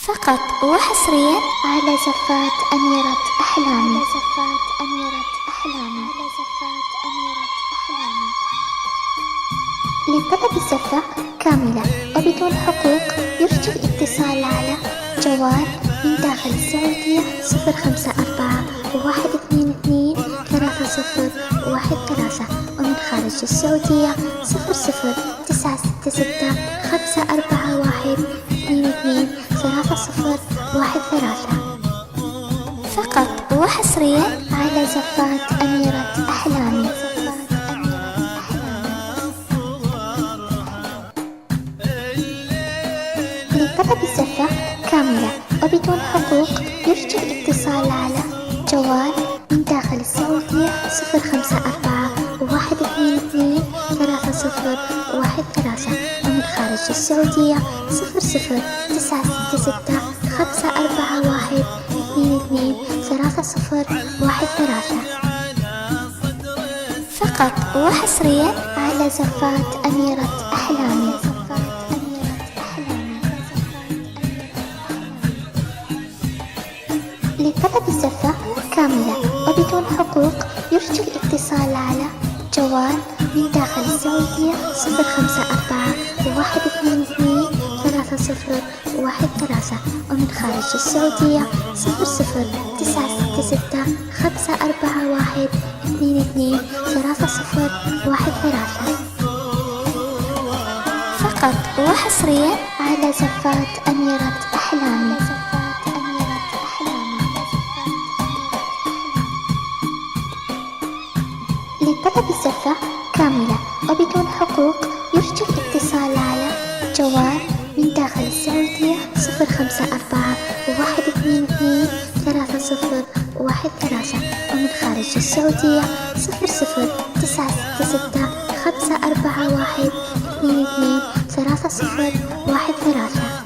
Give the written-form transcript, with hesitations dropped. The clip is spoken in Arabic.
فقط وحصريا على زفات أميرة أحلامي. لطلب الزفة كاملة وبدون حقوق يرجى الاتصال على جوال من داخل السعودية 054-122-3013 ومن خارج السعودية 00941-22-3013 فقط وحصريا على زفات أميرة أحلامي. لطلب الزفة كاملة وبدون حقوق يرجى الاتصال على جوال من داخل السعودية 054-122-3013 ومن خارج السعودية 00941-22-3013 فقط وحصريا على زفات أميرة أحلامي. لطلب الزفة كاملة وبدون حقوق يرجى الاتصال على جوال من داخل السعودية 054-122-3013 ومن خارج السعودية 00941-22-3013 فقط وحصريا على زفات أميرة أحلامي. لطلب الزفة كاملة وبدون حقوق يرجى الاتصال على جوال من داخل السعودية 054-122-3013 ومن خارج السعودية 00966-541-22-3013